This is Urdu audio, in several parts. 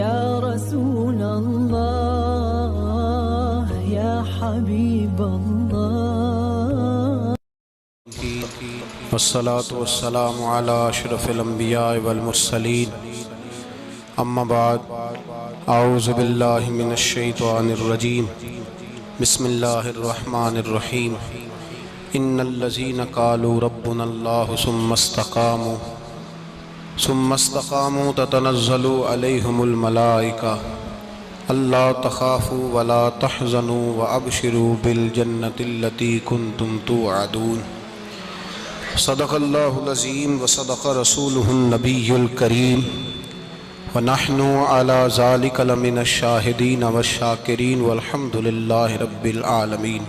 يا رسول الله يا حبيب الله والصلاة والسلام على أشرف الأنبياء والمرسلين أما بعد أعوذ بالله من الشيطان الرجيم بسم الله الرحمن الرحيم إن الذين قالوا ربنا الله ثم استقاموا تتنزل عليهم الملائكة ألا تخافوا ولا تحزنوا وأبشروا بالجنة التي كنتم توعدون صدق الله العظيم وصدق رسوله النبي الكريم ونحن على ذلك لمن الشاهدين والشاكرين والحمد لله رب العالمين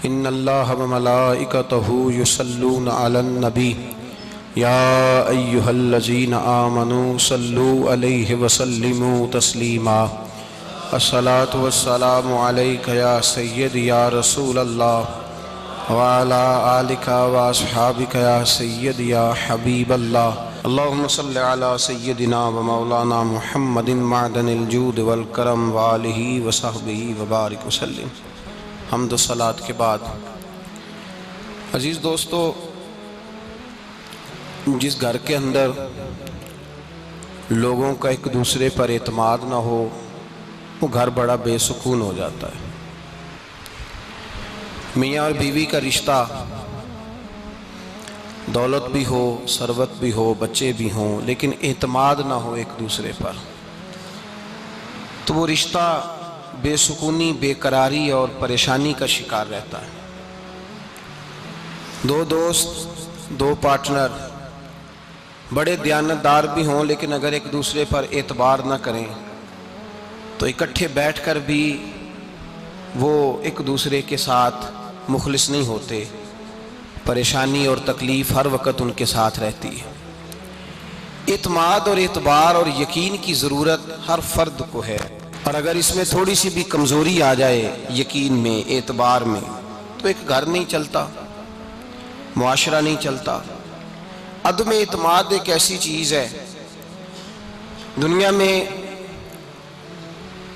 إن الله وملائكته يصلون على النبي يا أيها الذين آمنوا صلوا عليه وسلموا تسليما الصلاة والسلام عليك يا سيدي يا رسول الله وعلى آلك وأصحابك يا سيدي يا حبيب الله اللهم صل على سيدنا ومولانا محمد معدن الجود والکرم وآلہ وصحبہ وبارک وسلم۔ حمد و صلاۃ کے بعد عزیز دوستو، جس گھر کے اندر لوگوں کا ایک دوسرے پر اعتماد نہ ہو وہ گھر بڑا بے سکون ہو جاتا ہے۔ میاں اور بیوی کا رشتہ دولت بھی ہو، ثروت بھی ہو، بچے بھی ہوں، لیکن اعتماد نہ ہو ایک دوسرے پر تو وہ رشتہ بے سکونی، بے قراری اور پریشانی کا شکار رہتا ہے۔ دو دوست، دو پارٹنر بڑے دیانتدار بھی ہوں، لیکن اگر ایک دوسرے پر اعتبار نہ کریں تو اکٹھے بیٹھ کر بھی وہ ایک دوسرے کے ساتھ مخلص نہیں ہوتے، پریشانی اور تکلیف ہر وقت ان کے ساتھ رہتی ہے۔ اعتماد اور اعتبار اور یقین کی ضرورت ہر فرد کو ہے، اور اگر اس میں تھوڑی سی بھی کمزوری آ جائے یقین میں، اعتبار میں، تو ایک گھر نہیں چلتا، معاشرہ نہیں چلتا۔ عدم اعتماد ایک ایسی چیز ہے، دنیا میں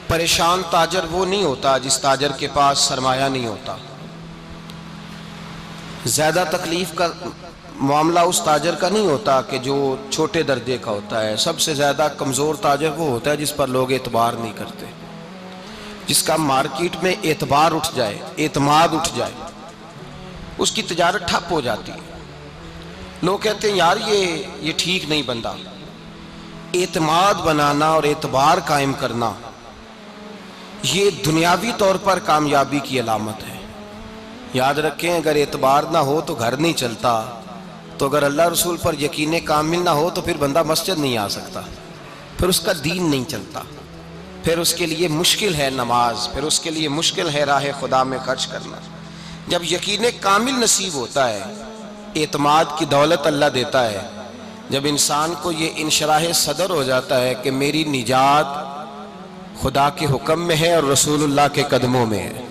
پریشان تاجر وہ نہیں ہوتا جس تاجر کے پاس سرمایہ نہیں ہوتا۔ زیادہ تکلیف کا معاملہ اس تاجر کا نہیں ہوتا کہ جو چھوٹے درجے کا ہوتا ہے۔ سب سے زیادہ کمزور تاجر وہ ہوتا ہے جس پر لوگ اعتبار نہیں کرتے، جس کا مارکیٹ میں اعتبار اٹھ جائے، اعتماد اٹھ جائے، اس کی تجارت ٹھپ ہو جاتی ہے۔ لوگ کہتے ہیں یار یہ ٹھیک نہیں بندہ۔ اعتماد بنانا اور اعتبار قائم کرنا یہ دنیاوی طور پر کامیابی کی علامت ہے۔ یاد رکھیں، اگر اعتبار نہ ہو تو گھر نہیں چلتا، تو اگر اللہ رسول پر یقین کامل نہ ہو تو پھر بندہ مسجد نہیں آ سکتا، پھر اس کا دین نہیں چلتا، پھر اس کے لیے مشکل ہے نماز، پھر اس کے لیے مشکل ہے راہ خدا میں خرچ کرنا۔ جب یقین کامل نصیب ہوتا ہے، اعتماد کی دولت اللہ دیتا ہے، جب انسان کو یہ انشراح صدر ہو جاتا ہے کہ میری نجات خدا کے حکم میں ہے اور رسول اللہ کے قدموں میں ہے،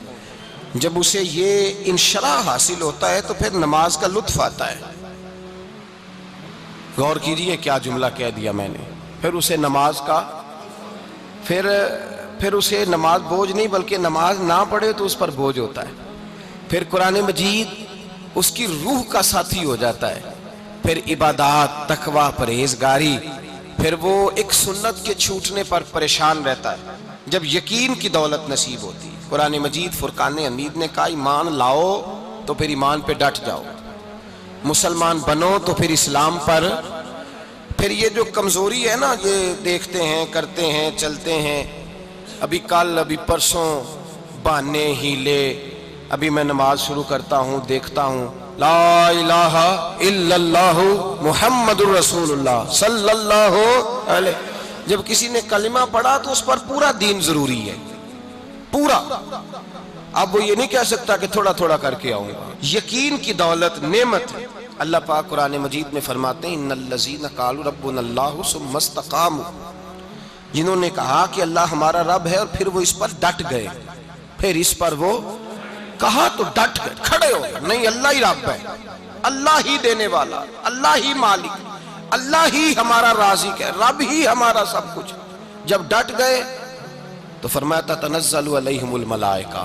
جب اسے یہ انشراح حاصل ہوتا ہے تو پھر نماز کا لطف آتا ہے۔ غور کیجئے کیا جملہ کہہ دیا میں نے۔ پھر اسے نماز کا پھر اسے نماز بوجھ نہیں، بلکہ نماز نہ پڑھے تو اس پر بوجھ ہوتا ہے۔ پھر قرآن مجید اس کی روح کا ساتھی ہو جاتا ہے، پھر عبادات، تقوی، پرہیزگاری، پھر وہ ایک سنت کے چھوٹنے پر پریشان رہتا ہے جب یقین کی دولت نصیب ہوتی ہے۔ قرآن مجید فرقان حمید نے کہا ایمان لاؤ تو پھر ایمان پہ ڈٹ جاؤ، مسلمان بنو تو پھر اسلام پر۔ پھر یہ جو کمزوری ہے نا، یہ دیکھتے ہیں، کرتے ہیں، چلتے ہیں، ابھی کل، ابھی پرسوں، بہانے، ہیلے، ابھی میں نماز شروع کرتا ہوں، دیکھتا ہوں لا الہ الا اللہ محمد الرسول اللہ صلی اللہ علیہ۔ جب کسی نے کلمہ پڑھا تو اس پر پورا دین ضروری ہے، پورا۔ اب وہ یہ نہیں کہہ سکتا کہ تھوڑا تھوڑا کر کے آؤں گا۔ یقین کی دولت نعمت ہے۔ اللہ پاک قرآن مجید میں فرماتے ہیں ان الذین قالوا ربنا اللہ ثم استقاموا، جنہوں نے کہا کہ اللہ ہمارا رب ہے اور پھر وہ اس پر ڈٹ گئے، پھر اس پر وہ کہا تو ڈٹ گئے، کھڑے ہو گئے، نہیں اللہ ہی رب ہے، اللہ ہی دینے والا، اللہ ہی مالک، اللہ ہی ہمارا رازق ہے، رب ہی ہمارا سب کچھ، جب ڈٹ گئے تو فرمایا تتنزل علیہم الملائکہ،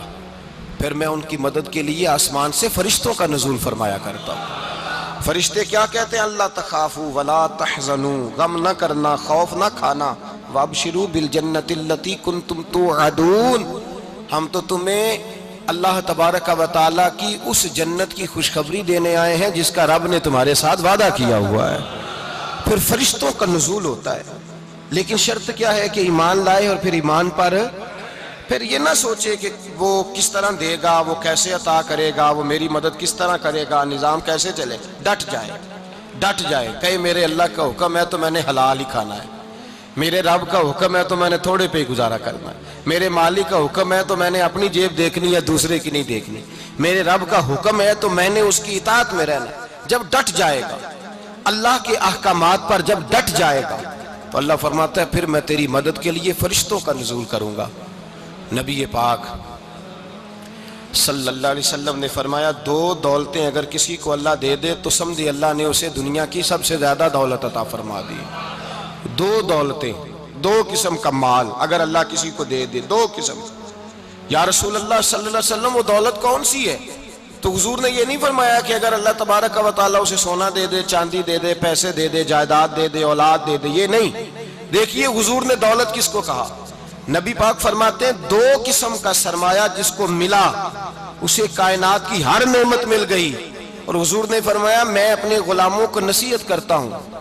پھر میں ان کی مدد کے لیے آسمان سے فرشتوں کا نزول فرمایا کرتا ہوں۔ فرشتے کیا کہتے ہیں؟ اللہ تخافوا ولا تحزنوا، غم نہ کرنا، خوف نہ کھانا، وابشروا بالجنۃ التی کنتم توعدون، ہم تو تمہیں اللہ تبارک و تعالیٰ کی اس جنت کی خوشخبری دینے آئے ہیں جس کا رب نے تمہارے ساتھ وعدہ کیا ہوا ہے۔ پھر فرشتوں کا نزول ہوتا ہے، لیکن شرط کیا ہے کہ ایمان لائے، اور پھر ایمان پر پھر یہ نہ سوچے کہ وہ کس طرح دے گا، وہ کیسے عطا کرے گا، وہ میری مدد کس طرح کرے گا، نظام کیسے چلے، ڈٹ جائے کہے میرے اللہ کا حکم ہے تو میں نے حلال ہی کھانا ہے، میرے رب کا حکم ہے تو میں نے تھوڑے پہ ہی گزارا کرنا ہے، میرے مالک کا حکم ہے تو میں نے اپنی جیب دیکھنی ہے، دوسرے کی نہیں دیکھنی، میرے رب کا حکم ہے تو میں نے اس کی اطاعت میں رہنا۔ جب ڈٹ جائے گا اللہ کے احکامات پر، جب ڈٹ جائے گا تو اللہ فرماتا ہے پھر میں تیری مدد کے لیے فرشتوں کا نزول کروں گا۔ نبی پاک صلی اللہ علیہ وسلم نے فرمایا دو دولتیں اگر کسی کو اللہ دے دے تو سمجھے اللہ نے اسے دنیا کی سب سے زیادہ دولت عطا فرما دی۔ دو دولتیں، دو قسم کا مال اگر اللہ کسی کو دے دے، دو قسم۔ یا رسول اللہ صلی اللہ علیہ وسلم وہ دولت کون سی ہے؟ تو حضور نے یہ نہیں فرمایا کہ اگر اللہ تبارک و تعالیٰ اسے سونا دے دے، چاندی دے دے، پیسے دے دے، جائیداد دے دے، اولاد دے دے، یہ نہیں۔ دیکھیے حضور نے دولت کس کو کہا؟ نبی پاک فرماتے ہیں دو قسم کا سرمایہ جس کو ملا اسے کائنات کی ہر نعمت مل گئی، اور حضور نے فرمایا میں اپنے غلاموں کو نصیحت کرتا ہوں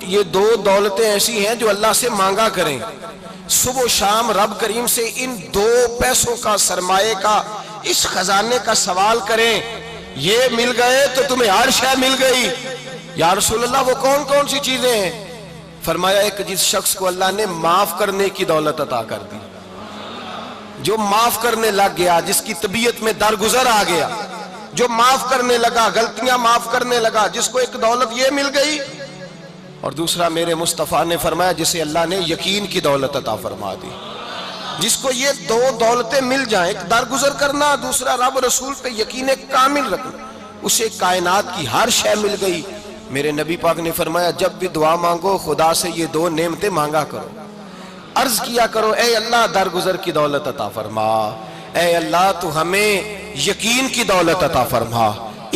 یہ دو دولتیں ایسی ہیں جو اللہ سے مانگا کریں، صبح و شام رب کریم سے ان دو پیسوں کا، سرمایے کا، اس خزانے کا سوال کریں، یہ مل گئے تو تمہیں ہر شے مل گئی۔ یا رسول اللہ وہ کون کون سی چیزیں ہیں؟ فرمایا ایک جس شخص کو اللہ نے معاف کرنے کی دولت عطا کر دی، جو معاف کرنے لگ گیا، جس کی طبیعت میں درگزر آ گیا، جو معاف کرنے لگا، غلطیاں معاف کرنے لگا، جس کو ایک دولت یہ مل گئی۔ اور دوسرا میرے مصطفیٰ نے فرمایا جسے اللہ نے یقین کی دولت عطا فرما دی، جس کو یہ دو دولتیں مل جائیں، ایک درگزر کرنا، دوسرا رب رسول پہ یقین کامل رکھنا، اسے کائنات کی ہر شے مل گئی۔ میرے نبی پاک نے فرمایا جب بھی دعا مانگو خدا سے یہ دو نعمتیں مانگا کرو، عرض کیا کرو اے اللہ درگزر کی دولت عطا فرما، اے اللہ تو ہمیں یقین کی دولت عطا فرما،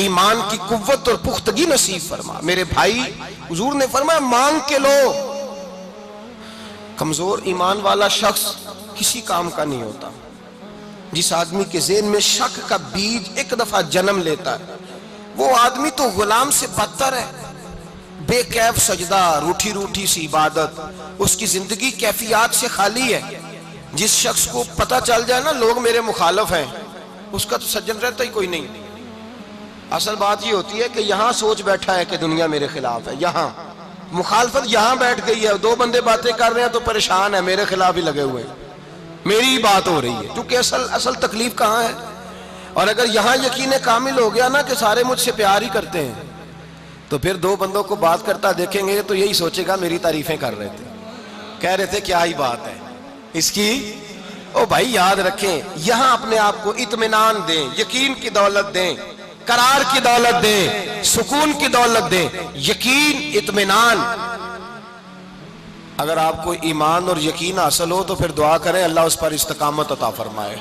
ایمان کی قوت اور پختگی نصیب فرما۔ میرے بھائی حضور نے فرمایا مانگ کے لو۔ کمزور ایمان والا شخص کسی کام کا نہیں ہوتا۔ جس آدمی کے ذہن میں شک کا بیج ایک دفعہ جنم لیتا ہے وہ آدمی تو غلام سے بدتر ہے، بے کیف سجدہ، روٹھی روٹھی سی عبادت، اس کی زندگی کیفیات سے خالی ہے۔ جس شخص کو پتہ چل جائے نا لوگ میرے مخالف ہیں، اس کا تو سجن رہتا ہی کوئی نہیں۔ اصل بات یہ ہوتی ہے کہ یہاں سوچ بیٹھا ہے کہ دنیا میرے خلاف ہے، یہاں مخالفت یہاں بیٹھ گئی ہے، دو بندے باتیں کر رہے ہیں تو پریشان ہے، میرے خلاف ہی لگے ہوئے ہیں، میری ہی بات ہو رہی ہے، کیونکہ اصل تکلیف کہاں ہے؟ اور اگر یہاں یقین کامل ہو گیا نا کہ سارے مجھ سے پیار ہی کرتے ہیں، تو پھر دو بندوں کو بات کرتا دیکھیں گے تو یہی سوچے گا میری تعریفیں کر رہے تھے، کہہ رہے تھے کیا ہی بات ہے اس کی۔ او بھائی یاد رکھیں، یہاں اپنے آپ کو اطمینان دیں، یقین کی دولت دیں، قرار کی دولت دیں، سکون کی دولت دیں، یقین، اطمینان۔ اگر آپ کو ایمان اور یقین حاصل ہو تو پھر دعا کریں اللہ اس پر استقامت عطا فرمائے،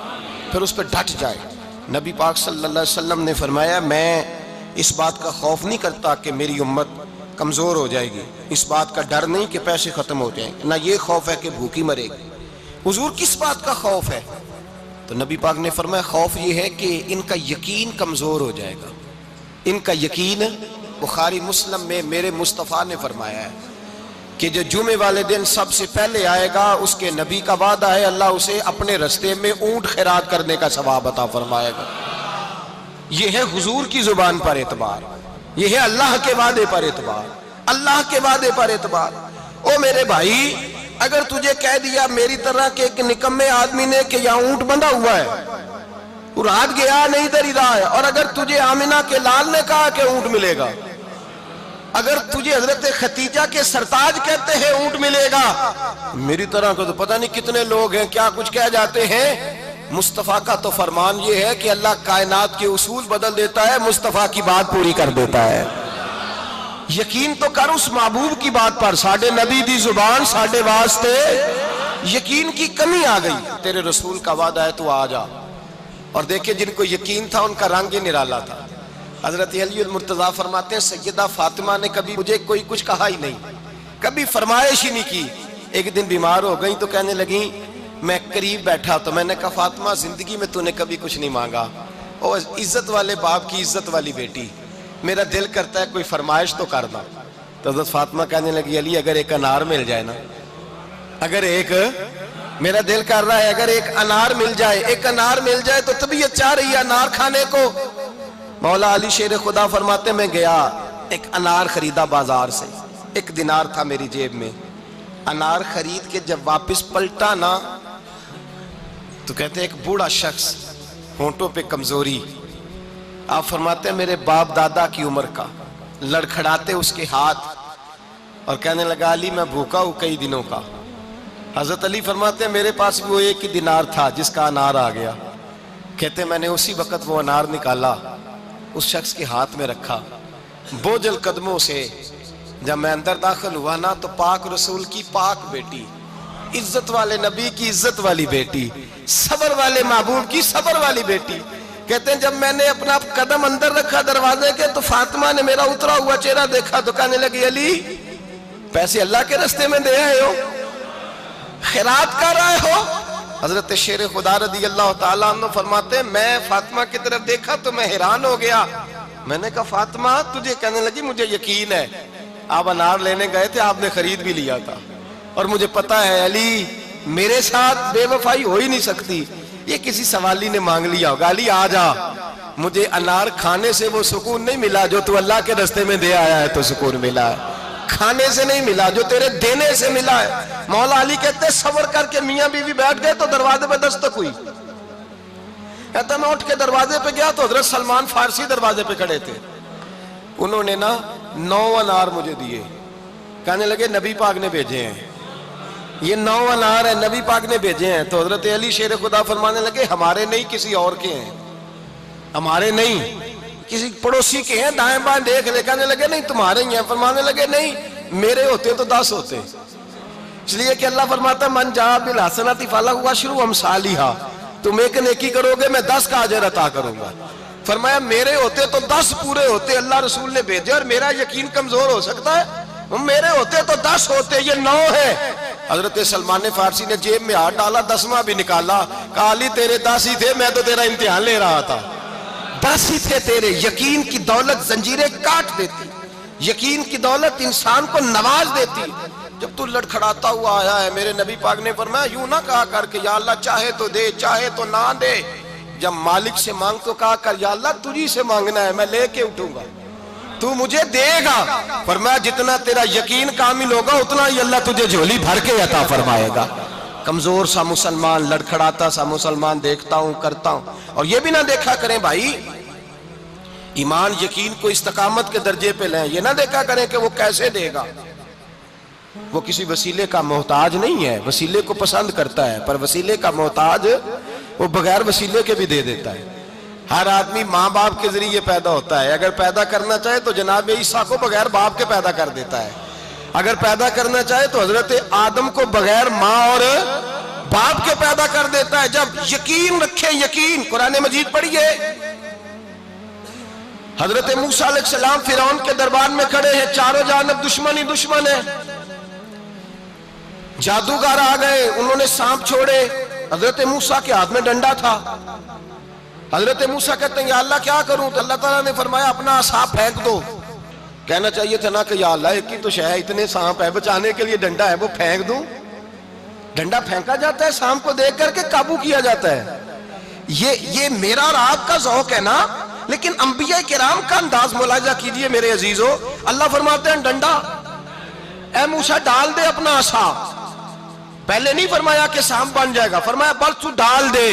پھر اس پہ ڈٹ جائے۔ نبی پاک صلی اللہ علیہ وسلم نے فرمایا میں اس بات کا خوف نہیں کرتا کہ میری امت کمزور ہو جائے گی، اس بات کا ڈر نہیں کہ پیسے ختم ہو جائیں گے، نہ یہ خوف ہے کہ بھوکی مرے گی۔ حضور کس بات کا خوف ہے؟ تو نبی پاک نے فرمایا خوف یہ ہے کہ ان کا یقین کمزور ہو جائے گا، ان کا یقین۔ بخاری مسلم میں میرے مصطفیٰ نے فرمایا ہے کہ جو جمعے والے دن سب سے پہلے آئے گا اس کے نبی کا وعدہ ہے اللہ اسے اپنے رستے میں اونٹ خیرات کرنے کا ثواب عطا فرمائے گا۔ یہ ہے حضور کی زبان پر اعتبار، یہ ہے اللہ کے وعدے پر اعتبار، اللہ کے وعدے پر اعتبار۔ او میرے بھائی اگر تجھے کہہ دیا میری طرح کے ایک نکمے آدمی نے کہ یہاں اونٹ بندھا ہوا ہے، رات گیا نہیں ادھر ہی رہا ہے، اور اگر تجھے آمنہ کے لال نے کہا کہ اونٹ ملے گا، اگر تجھے حضرت ختیجہ کے سرتاج کہتے ہیں اونٹ ملے گا، میری طرح کو تو پتہ نہیں کتنے لوگ ہیں کیا کچھ کہہ جاتے ہیں۔ مصطفیٰ کا تو فرمان یہ ہے کہ اللہ کائنات کے اصول بدل دیتا ہے، مصطفیٰ کی بات پوری کر دیتا ہے۔ یقین تو کر اس محبوب کی بات پر، ساڈے نبی دی زبان ساڈے واسطے یقین کی کمی آ گئی، تیرے رسول کا وعدہ ہے تو آ جا۔ اور دیکھیں جن کو یقین تھا ان کا رنگ ہی نرالا تھا۔ حضرت علی المرتضیٰ فرماتے ہیں سیدہ فاطمہ نے کبھی مجھے کوئی کچھ کہا ہی نہیں، کبھی فرمائش ہی نہیں کی۔ ایک دن بیمار ہو گئی تو کہنے لگیں، میں قریب بیٹھا تو میں نے کہا فاطمہ زندگی میں تو نے کبھی کچھ نہیں مانگا، اور عزت والے باپ کی عزت والی بیٹی، میرا دل کرتا ہے کوئی فرمائش تو کرنا۔ تو حضرت فاطمہ کہنے لگی علی اگر ایک انار مل جائے نا، اگر ایک، میرا دل کر رہا ہے اگر ایک انار مل جائے، ایک انار مل جائے تو طبیعت چاہ رہی ہے انار کھانے کو۔ مولا علی شیر خدا فرماتے میں گیا، ایک انار خریدا بازار سے، 1 دینار تھا میری جیب میں، انار خرید کے جب واپس پلٹا نا تو کہتے ایک بوڑھا شخص، ہونٹوں پہ کمزوری، آپ فرماتے ہیں میرے باپ دادا کی عمر کا، لڑکھڑاتے اس کے ہاتھ اور کہنے لگا علی میں بھوکا ہوں کئی دنوں کا۔ حضرت علی فرماتے ہیں میرے پاس بھی وہ 1 دینار تھا جس کا انار آ گیا۔ کہتے میں نے اسی وقت وہ انار نکالا، اس شخص کے ہاتھ میں رکھا، بوجھل قدموں سے جب میں اندر داخل ہوا نا تو پاک رسول کی پاک بیٹی، عزت والے نبی کی عزت والی بیٹی، صبر والے محبوب کی صبر والی بیٹی، کہتے ہیں جب میں نے اپنا قدم اندر رکھا دروازے کے تو فاطمہ نے میرا اترا ہوا چہرہ دیکھا تو کہنے لگی علی پیسے اللہ کے راستے میں دے آئے ہو، خیرات کر رہے ہو؟ حضرت شیر خدا رضی اللہ تعالیٰ عنہ فرماتے ہیں میں فاطمہ کی طرف دیکھا تو میں حیران ہو گیا، میں نے کہا فاطمہ تجھے، کہنے لگی مجھے یقین ہے آپ انار لینے گئے تھے، آپ نے خرید بھی لیا تھا، اور مجھے پتا ہے علی میرے ساتھ بے وفائی ہو ہی نہیں سکتی، یہ کسی سوالی نے مانگ لیا ہوگا، علی آ جا، مجھے انار کھانے سے وہ سکون نہیں ملا جو تو اللہ کے راستے میں دے آیا ہے تو سکون ملا ہے، کھانے سے نہیں ملا جو تیرے دینے سے ملا ہے۔ مولا علی کہتے صبر کر کے میاں بیوی بیٹھ گئے تو دروازے پہ دستک ہوئی، کہتا میں اٹھ کے دروازے پہ گیا تو حضرت سلمان فارسی دروازے پہ کھڑے تھے، انہوں نے نا 9 انار مجھے دیے، کہنے لگے نبی پاک نے بھیجے ہیں، یہ 9 انار ہیں نبی پاک نے بھیجے ہیں۔ تو حضرت علی شیر خدا فرمانے لگے ہمارے نہیں کسی اور کے ہیں، ہمارے نہیں کسی پڑوسی کے ہیں، دائیں بائیں دیکھ لے، کہنے لگے نہیں تمہارے ہی ہیں، فرمانے لگے نہیں میرے ہوتے تو 10 ہوتے، اس لیے کہ اللہ فرماتا ہے من جاء بالحسنۃ فلہ عشر امثالھا، تم ایک نیکی کرو گے میں 10 کا اجر عطا کروں گا۔ فرمایا میرے ہوتے تو 10 پورے ہوتے، اللہ رسول نے بھیجے، اور میرا یقین کمزور ہو سکتا ہے، میرے ہوتے تو 10 ہوتے، یہ 9 ہے۔ حضرت سلمان فارسی نے جیب میں ہاتھ ڈالا، 10واں بھی نکالا، کہا علی تیرے 10 ہی تھے، میں تو تیرا امتحان لے رہا تھا، 10 ہی تھے تیرے۔ یقین کی دولت زنجیریں کاٹ دیتی، یقین کی دولت انسان کو نواز دیتی۔ جب تو لڑکھڑاتا ہوا آیا ہے، میرے نبی پاک نے فرمایا یوں نہ کہا کر کہ یا اللہ چاہے تو دے چاہے تو نہ دے، جب مالک سے مانگ تو کہا کر یا اللہ تجھی سے مانگنا ہے، میں لے کے اٹھوں گا، تو مجھے دے گا۔ فرمایا جتنا تیرا یقین کامل ہوگا اتنا ہی اللہ تجھے جھولی بھر کے عطا فرمائے گا۔ کمزور سا مسلمان، لڑکھڑاتا سا مسلمان دیکھتا ہوں کرتا ہوں، اور یہ بھی نہ دیکھا کریں بھائی ایمان یقین کو استقامت کے درجے پہ لیں، یہ نہ دیکھا کریں کہ وہ کیسے دے گا، وہ کسی وسیلے کا محتاج نہیں ہے، وسیلے کو پسند کرتا ہے، پر وسیلے کا محتاج وہ بغیر وسیلے کے بھی دے دیتا ہے۔ ہر آدمی ماں باپ کے ذریعے پیدا ہوتا ہے، اگر پیدا کرنا چاہے تو جناب عیسیٰ کو بغیر باپ کے پیدا کر دیتا ہے، اگر پیدا کرنا چاہے تو حضرت آدم کو بغیر ماں اور باپ کے پیدا کر دیتا ہے۔ جب یقین رکھیں، یقین، قرآن مجید پڑھیے، حضرت موسیٰ علیہ السلام فرعون کے دربار میں کھڑے ہیں، چاروں جانب دشمن ہی دشمن ہے، جادوگر آ گئے، انہوں نے سانپ چھوڑے، حضرت موسیٰ کے ہاتھ میں ڈنڈا تھا، حضرت موسیٰ کہتے ہیں یا اللہ کیا کروں، تو اللہ تعالیٰ نے فرمایا اپنا عصا پھینک دو، کہنا چاہیے تھا نا کہ یا اللہ ایک ہی تو شے ہے، اتنے سانپ ہے، بچانے کے لیے ڈنڈا ہے وہ پھینک دوں، ڈنڈا پھینکا جاتا ہے، سانپ کو دیکھ کر کے قابو کیا جاتا ہے، یہ میرا اور آپ کا ذوق ہے نا، لیکن انبیاء کرام کا انداز ملاحظہ کیجئے میرے عزیزو، اللہ فرماتے ہیں ڈنڈا، اے موسیٰ ڈال دے اپنا عصا، پہلے نہیں فرمایا کہ سانپ بن جائے گا، فرمایا بس تو ڈال دے۔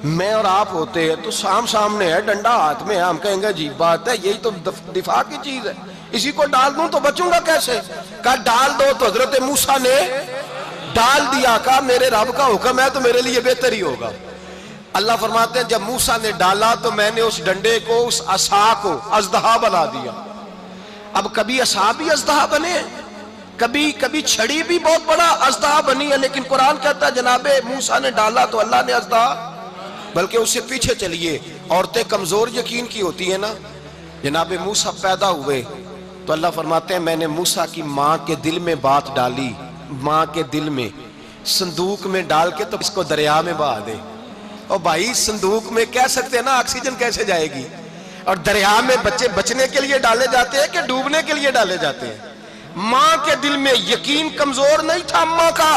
میں اور آپ ہوتے ہیں تو سانپ سامنے ہے، ڈنڈا ہاتھ میں ہے، ہم کہیں گے عجیب بات ہے، یہی تو دفاع کی چیز ہے، اسی کو ڈال دوں تو بچوں گا کیسے؟ کہا ڈال دو، تو حضرت موسیٰ نے ڈال دیا، کہا میرے رب کا حکم ہے تو میرے لیے بہتر ہی ہوگا۔ اللہ فرماتے ہیں جب موسیٰ نے ڈالا تو میں نے اس ڈنڈے کو، اس عصا کو اژدہا بنا دیا۔ اب کبھی عصا بھی اژدہا بنے ہیں؟ کبھی کبھی چھڑی بھی بہت بڑا اژدہا بنی ہے، لیکن قرآن کہتا ہے جناب موسیٰ نے ڈالا تو اللہ نے اژدہا، بلکہ اس سے پیچھے چلیے، عورتیں کمزور یقین کی ہوتی ہیں نا. جناب موسیٰ پیدا ہوئے تو اللہ فرماتے ہیں میں نے موسیٰ کی ماں کے دل میں بات ڈالی، ماں کے دل میں صندوق میں ڈال کے تو اس کو دریا میں بہا دے. اور بھائی صندوق میں کہہ سکتے ہیں نا آکسیجن کیسے جائے گی، اور دریا میں بچے بچنے کے لیے ڈالے جاتے ہیں کہ ڈوبنے کے لیے ڈالے جاتے ہیں. ماں کے دل میں یقین کمزور نہیں تھا اماں کا.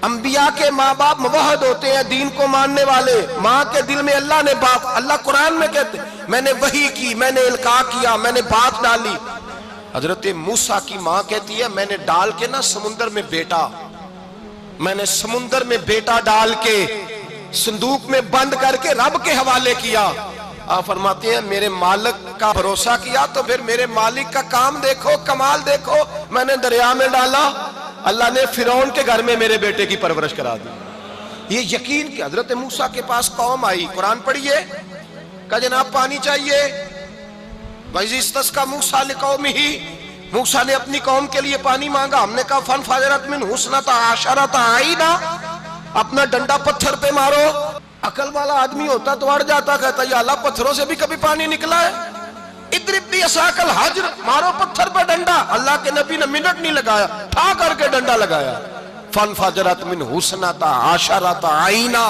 انبیاء کے ماں باپ موحد ہوتے ہیں، دین کو ماننے والے. ماں کے دل میں اللہ نے بات، اللہ قرآن میں کہتے میں نے وحی کی، میں نے القاء کیا، میں نے بات ڈالی. حضرت موسیٰ کی ماں کہتی ہے میں نے ڈال کے نا سمندر میں بیٹا، میں نے سمندر میں بیٹا ڈال کے صندوق میں بند کر کے رب کے حوالے کیا. آپ فرماتے ہیں میرے مالک کا بھروسہ کیا تو پھر میرے مالک کا کام دیکھو، کمال دیکھو. میں نے دریا میں ڈالا، اللہ نے فرعون کے گھر میں میرے بیٹے کی پرورش کرا دی. یہ یقین کہ حضرت موسیٰ کے پاس قوم آئی، قرآن پڑھیے، کہا جناب پانی چاہیے. وَإِذِ اسْتَسْقَىٰ مُوسَىٰ لِقَوْمِهِ، موسیٰ نے اپنی قوم کے لیے پانی مانگا. ہم نے کہا فَانْفَجَرَتْ مِنْهُ اثْنَتَا عَشَرَةَ عَيْنًا، اپنا ڈنڈا پتھر پہ مارو. عقل والا آدمی ہوتا تو اڑ جاتا، کہتا یا اللہ پتھروں سے بھی کبھی پانی نکلا ہے. اضرب بعصاک الحجر، مارو پتھر پہ ڈنڈا. اللہ کے نبی نے منٹ نہیں لگایا، ٹھا کر کے ڈنڈا لگایا. فَانْفَجَرَتْ مِنْهُ اثْنَتَا عَشَرَةَ عَيْنًا.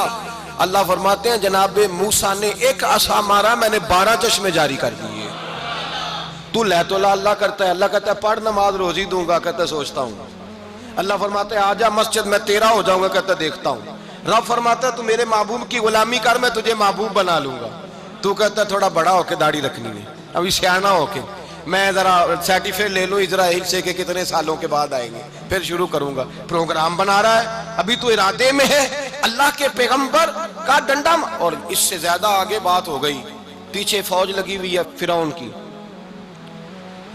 اللہ فرماتے ہیں جناب موسیٰ نے ایک عصا مارا، میں نے 12 چشمے جاری کر دیے. تو لے تو اللہ کرتا ہے، اللہ کہتا ہے پڑھ نماز روزی دوں گا، کہتا ہے سوچتا ہوں. اللہ فرماتا ہے آجا مسجد میں تیرا ہو جاؤں گا، کہتا ہے دیکھتا ہوں. رب فرماتا ہے تو میرے محبوب کی غلامی کر، میں تجھے محبوب بنا لوں گا. تو کہتا ہے تھوڑا بڑا ہو کے داڑھی رکھنی ہے، ابھی سیانا ہو کے میں ذرا سرٹیفکیٹ لے لوں اسرائیل سے کہ کتنے سالوں کے بعد آئیں گے، پھر شروع کروں گا. پروگرام بنا رہا ہے، ابھی تو ارادے میں ہے. اللہ کے پیغمبر کا ڈنڈا، اور اس سے زیادہ آگے بات ہو گئی. پیچھے فوج لگی ہوئی ہے فرعون کی،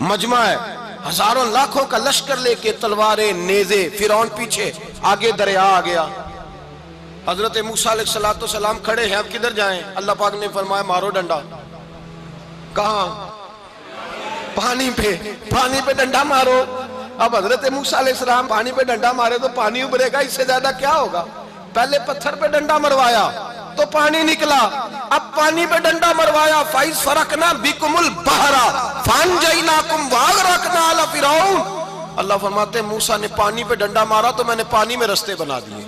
مجمع ہے، ہزاروں لاکھوں کا لشکر لے کے، تلواریں نیزے، فرعون پیچھے، آگے دریا آ گیا. حضرت موسیٰ علیہ السلام کھڑے ہیں، اب کدھر جائیں؟ اللہ پاک نے فرمایا مارو ڈنڈا. کہاں؟ پانی پہ ڈنڈا مارو. اب حضرت موسیٰ علیہ السلام پانی پہ ڈنڈا مارے تو پانی ابھرے گا، اس سے زیادہ کیا ہوگا؟ پہلے پتھر پہ ڈنڈا مروایا تو پانی نکلا، اب پانی پہ ڈنڈا مروایا. فَإِذْ فَرَقْنَا بِكُمُ الْبَحْرَ فَأَنْجَيْنَاكُمْ وَأَغْرَقْنَا آلَ فِرْعَوْنَ. اللہ فرماتے ہیں موسیٰ نے پانی پہ ڈنڈا مارا تو میں نے پانی میں رستے بنا دیے.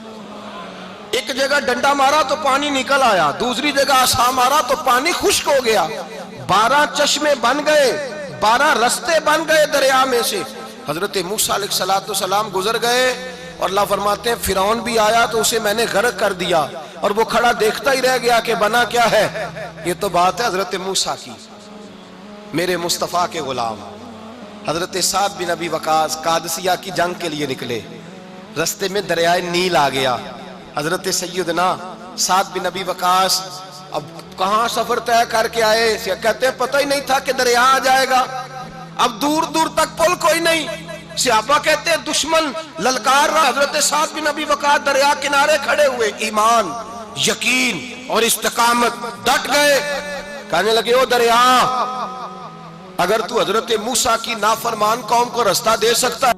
ایک جگہ ڈنڈا مارا تو پانی نکل آیا، دوسری جگہ عصا مارا تو پانی خشک ہو گیا. 12 چشمے بن گئے، 12 رستے بن گئے دریا میں سے. حضرت موسیٰ علیہ السلام گزر گئے اور اللہ فرماتے ہیں فرعون بھی آیا تو اسے میں نے غرق کر دیا، اور وہ کھڑا دیکھتا ہی رہ گیا کہ بنا کیا ہے. یہ تو بات ہے حضرت موسیٰ کی، میرے مصطفیٰ کے غلام. حضرت سعد بن ابی وقاص قادسیہ کی جنگ کے لیے نکلے، رستے میں دریائے نیل آ گیا. حضرت سیدنا سعد بن ابی وقاص اب کہاں سفر طے کر کے آئے، کہتے ہیں پتہ ہی نہیں تھا کہ دریا آ جائے گا. اب دور دور تک پل کوئی نہیں. صحابہ کہتے ہیں دشمن للکار رہا، حضرت سعد بن ابی وقاص دریا کنارے کھڑے ہوئے، ایمان، یقین اور استقامت، ڈٹ گئے. کہنے لگے او دریا، اگر تو حضرت موسیٰ کی نافرمان قوم کو رستہ دے سکتا ہے،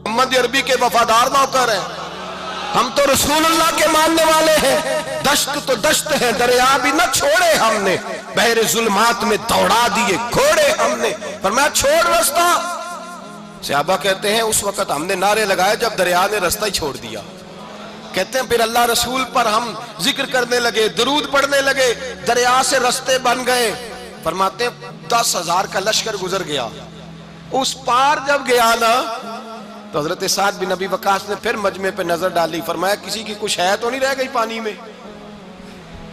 محمد عربی کے وفادار نوکر ہیں، ہم تو رسول اللہ کے ماننے والے ہیں. دشت تو دشت ہے، دریا بھی نہ چھوڑے ہم نے، بحر ظلمات میں دوڑا دیے گھوڑے ہم نے. فرمایا چھوڑ رستہ. صحابہ کہتے ہیں اس وقت ہم نے نعرے لگائے جب دریا نے رستہ ہی چھوڑ دیا. کہتے ہیں پھر اللہ رسول پر ہم ذکر کرنے لگے، درود پڑھنے لگے، دریا سے رستے بن گئے. فرماتے ہیں 10,000 کا لشکر گزر گیا. اس پار جب گیا نا تو حضرت سعد بن ابی وقاص نے پھر مجمع پہ نظر ڈالی. فرمایا کسی کی کچھ ہے تو نہیں رہ گئی پانی میں،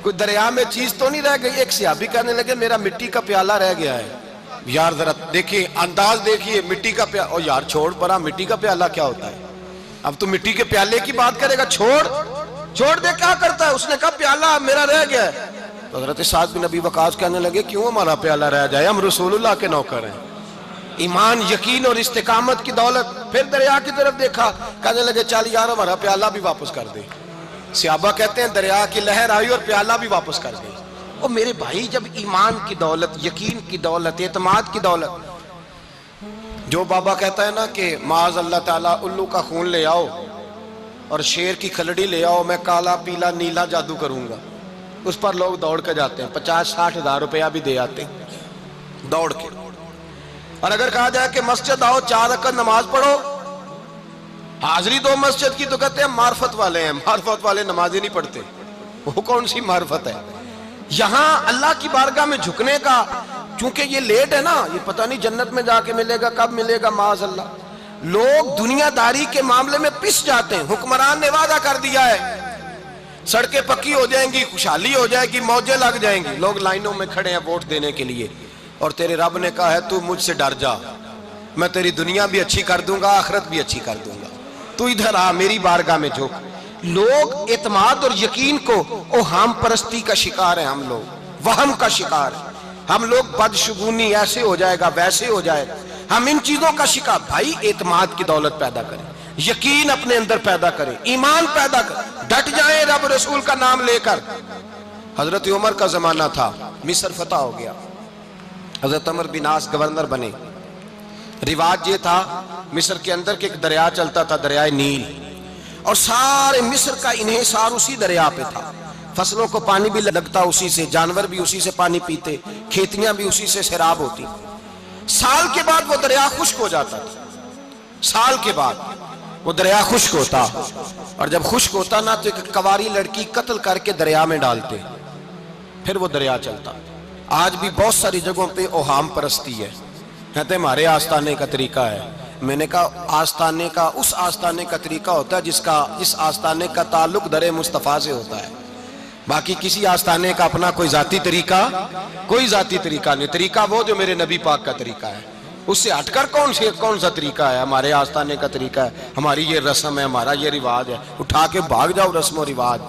کوئی دریا میں چیز تو نہیں رہ گئی. ایک صحابی کہنے لگے میرا مٹی کا پیالہ رہ گیا ہے. یار ذرا دیکھیے انداز دیکھیے، مٹی کا پیالہ. او یار چھوڑ پرا، مٹی کا پیالہ کیا ہوتا ہے؟ اب تو مٹی کے پیالے کی بات کرے گا، چھوڑ دے، کیا کرتا ہے؟ اس نے کہا پیالہ میرا رہ گیا ہے. تو حضرت سعد بن ابی وقاص کہنے لگے کیوں ہمارا پیالہ رہ جائے، ہم رسول اللہ کے نوکر ہیں. ایمان، یقین اور استقامت کی دولت. پھر دریا کی طرف دیکھا، کہنے لگے چل یار ہمارا پیالہ بھی واپس کر دے. صحابہ کہتے ہیں دریا کی لہر آئی اور پیالہ بھی واپس کر دے. اور میرے بھائی جب ایمان کی دولت، یقین کی دولت، اعتماد کی دولت، جو بابا کہتا ہے نا کہ معاذ اللہ تعالیٰ الو کا خون لے آؤ اور شیر کی کھلڑی لے آؤ، میں کالا پیلا نیلا جادو کروں گا، اس پر لوگ دوڑ کے جاتے ہیں، 50-60 ہزار روپیہ بھی دے آتے ہیں دوڑ کے۔ اور اگر کہا جائے کہ مسجد آؤ 4 رکعت نماز پڑھو، حاضری دو مسجد کی، تو کہتے ہیں معرفت والے ہیں، معرفت والے نمازیں نہیں پڑھتے، وہ کون سی معرفت ہے؟ یہاں اللہ کی بارگاہ میں جھکنے کا، چونکہ یہ لیٹ ہے نا، یہ پتہ نہیں جنت میں جا کے ملے گا، کب ملے گا، معاذ اللہ۔ لوگ دنیا داری کے معاملے میں پس جاتے ہیں، حکمران نے وعدہ کر دیا ہے سڑکیں پکی ہو جائیں گی، خوشحالی ہو جائے گی، موجیں لگ جائیں گی، لوگ لائنوں میں کھڑے ہیں ووٹ دینے کے لیے، اور تیرے رب نے کہا ہے تو مجھ سے ڈر جا، میں تیری دنیا بھی اچھی کر دوں گا، آخرت بھی اچھی کر دوں گا، تو ادھر آ میری بارگاہ میں جھک۔ لوگ اعتماد اور یقین کو اوہام پرستی کا شکار ہیں، ہم لوگ وہم کا شکار ہیں، ہم لوگ بدشگونی ایسے ہو جائے گا ویسے ہو جائے گا، ہم ان چیزوں کا شکار۔ بھائی اعتماد کی دولت پیدا کریں، یقین اپنے اندر پیدا کریں، ایمان پیدا کریں، ڈٹ جائیں رب رسول کا نام لے کر۔ حضرت عمر کا زمانہ تھا، مصر فتح ہو گیا، حضرت عمر بن عاص گورنر بنے۔ رواج یہ تھا مصر کے اندر کہ ایک دریا چلتا تھا، دریائے نیل، اور سارے مصر کا انحصار اسی دریا پہ تھا، فصلوں کو پانی بھی لگتا اسی سے، جانور بھی اسی سے پانی پیتے، کھیتیاں بھی اسی سے سیراب ہوتی۔ سال کے بعد وہ دریا خشک ہو جاتا تھا، سال کے بعد وہ دریا خشک ہوتا، اور جب خشک ہوتا نا تو ایک کواری لڑکی قتل کر کے دریا میں ڈالتے، پھر وہ دریا چلتا۔ آج بھی بہت ساری جگہوں پہ اوہام پرستی ہے، کہتے ہیں ہمارے آستانے کا طریقہ ہے۔ میں نے کہا آستانے کا اس آستانے کا طریقہ ہوتا ہے جس آستانے کا تعلق در مصطفیٰ سے ہوتا ہے، باقی کسی آستانے کا اپنا کوئی ذاتی طریقہ نہیں۔ طریقہ وہ جو میرے نبی پاک کا طریقہ ہے، اس سے ہٹ کر کون سا طریقہ ہے؟ ہمارے آستانے کا طریقہ ہے، ہماری یہ رسم ہے، ہمارا یہ رواج ہے، اٹھا کے بھاگ جاؤ رسم و رواج۔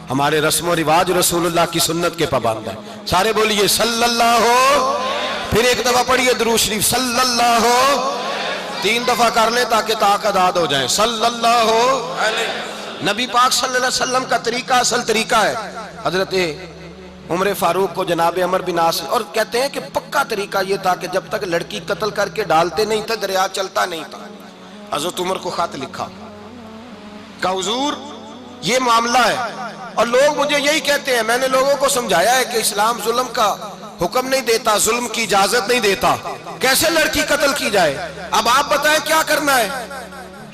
ہمارے رسم و رواج رسول اللہ کی سنت کے پابند ہیں۔ سارے بولیے صلی اللہ ہو، پھر ایک دفعہ پڑھیے درود شریف صلی اللہ ہو، 3 دفعہ کر لیں تاکہ تعداد ہو جائیں، صلی اللہ ہو۔ نبی پاک صلی اللہ علیہ وسلم کا طریقہ اصل طریقہ ہے۔ حضرت عمر فاروق کو جناب عمر بن عاص، اور کہتے ہیں کہ پکا طریقہ یہ تھا کہ جب تک لڑکی قتل کر کے ڈالتے نہیں تھے دریا چلتا نہیں تھا۔ حضرت عمر کو خط لکھا کہ حضور یہ معاملہ ہے، اور لوگ مجھے یہی کہتے ہیں، میں نے لوگوں کو سمجھایا ہے کہ اسلام ظلم کا حکم نہیں دیتا، ظلم کی اجازت نہیں دیتا، کیسے لڑکی قتل کی جائے، اب آپ بتائیں کیا کرنا ہے؟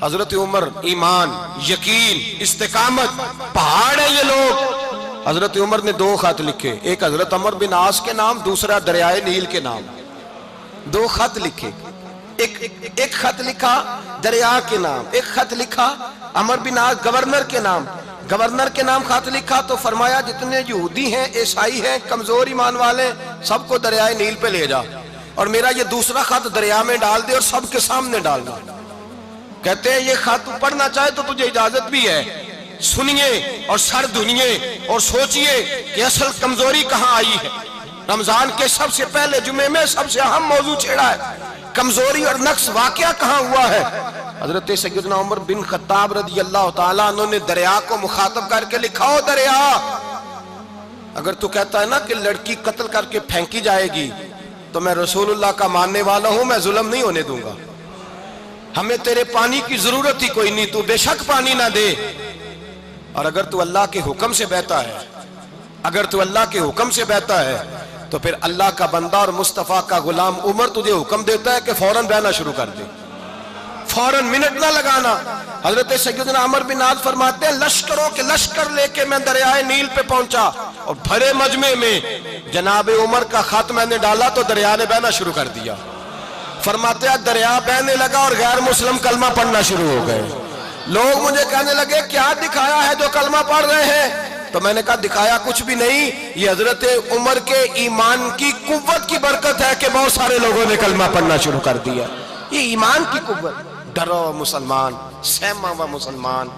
حضرت عمر ایمان، یقین، استقامت، پہاڑ ہے یہ لوگ۔ حضرت عمر نے 2 خط لکھے، ایک حضرت عمر بن عاص کے نام، دوسرا دریائے نیل کے نام، 2 خط لکھے، ایک خط لکھا دریا کے نام، ایک خط لکھا عمر بن عاص گورنر کے نام، گورنر کے نام خط لکھا تو فرمایا جتنے یہودی ہیں، عیسائی ہیں، کمزور ایمان والے، سب کو دریائے نیل پہ لے جا، اور میرا یہ دوسرا خط دریا میں ڈال دے اور سب کے سامنے ڈالنا۔ کہتے ہیں یہ خط پڑھنا چاہے تو تجھے اجازت بھی ہے، سنیے اور سر دھنیے اور سوچئے کہ اصل کمزوری کہاں آئی ہے۔ رمضان کے سب سے پہلے جمعے میں سب سے اہم موضوع چھیڑا ہے، کمزوری اور نقص واقعہ کہاں ہوا ہے۔ حضرت سیدنا عمر بن خطاب رضی اللہ تعالیٰ عنہ نے دریا کو مخاطب کر کے لکھا، ہو دریا، اگر تو کہتا ہے نا کہ لڑکی قتل کر کے پھینکی جائے گی تو میں رسول اللہ کا ماننے والا ہوں، میں ظلم نہیں ہونے دوں گا، ہمیں تیرے پانی کی ضرورت ہی کوئی نہیں، تو بے شک پانی نہ دے، اور اگر تو اللہ کے حکم سے بہتا ہے، اگر تو اللہ کے حکم سے بہتا ہے تو پھر اللہ کا بندہ اور مصطفیٰ کا غلام عمر تجھے حکم دیتا ہے کہ فوراً بہنا شروع کر دے، فوراً منٹ نہ لگانا۔ حضرت سیدنا عمر بن عاص فرماتے ہیں لشکروں کے لشکر لے کے میں دریائے نیل پہ پہنچا، اور بھرے مجمع میں جناب عمر کا خط میں نے ڈالا تو دریا نے بہنا شروع کر دیا۔ فرماتے ہیں دریا بہنے لگا اور غیر مسلم کلمہ پڑھنا شروع ہو گئے۔ لوگ مجھے کہنے لگے کیا دکھایا ہے جو کلمہ پڑھ رہے ہیں؟ تو میں نے کہا دکھایا کچھ بھی نہیں، یہ حضرت عمر کے ایمان کی قوت کی برکت ہے کہ بہت سارے لوگوں نے کلمہ پڑھنا شروع کر دیا۔ یہ ایمان کی قوت، ڈرا ہوا مسلمان، سہما ہوا مسلمان،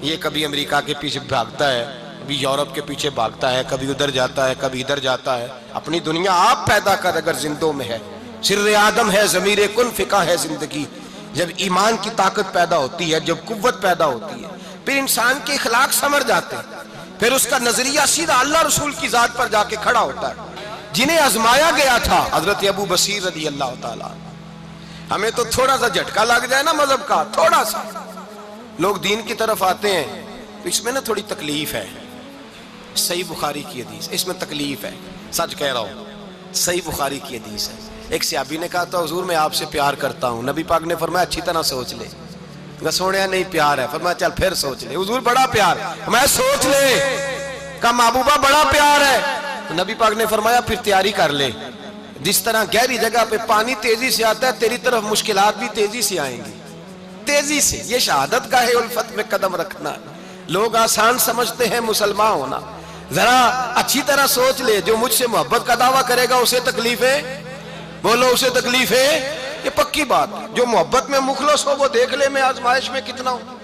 یہ کبھی امریکہ کے پیچھے بھاگتا ہے، کبھی یورپ کے پیچھے بھاگتا ہے، کبھی ادھر جاتا ہے، کبھی ادھر جاتا ہے۔ اپنی دنیا آپ پیدا کر اگر زندوں میں ہے، سر آدم ہے، ضمیر کن فقہ ہے زندگی۔ جب ایمان کی طاقت پیدا ہوتی ہے، جب قوت پیدا ہوتی ہے، پھر انسان کے اخلاق سمر جاتے ہیں، پھر اس کا نظریہ سیدھا اللہ رسول کی ذات پر جا کے کھڑا ہوتا ہے۔ جنہیں آزمایا گیا تھا حضرت ابو بصیر رضی اللہ تعالیٰ، ہمیں تو تھوڑا سا جھٹکا لگ جائے نا مذہب کا، تھوڑا سا لوگ دین کی طرف آتے ہیں تو اس میں نا تھوڑی تکلیف ہے. صحیح بخاری کی حدیث، اس میں تکلیف ہے، سچ کہہ رہا ہوں، صحیح بخاری کی حدیث ہے. ایک صحابی نے کہا تھا حضور میں آپ سے پیار کرتا ہوں. نبی پاک نے فرمایا اچھی طرح سوچ لے. سونے نہیں پیار ہے. فرمایا چل پھر سوچ لے. حضور بڑا پیار. میں سوچ لے. کہا محبوبہ بڑا پیار ہے. تو نبی پاک نے فرمایا پھر تیاری کر لے. جس طرح گہری جگہ پہ پانی تیزی سے آتا ہے تیری طرف مشکلات بھی تیزی سے آئیں گی، تیزی سے. یہ شہادت گاہ الفت میں قدم رکھنا. لوگ آسان سمجھتے ہیں مسلمان ہونا. ذرا اچھی طرح سوچ لے. جو مجھ سے محبت کا دعویٰ کرے گا اسے تکلیف ہے، بولو اسے تکلیف ہے. یہ پکی بات. جو محبت میں مخلص ہو وہ دیکھ لے میں آزمائش میں کتنا ہوں.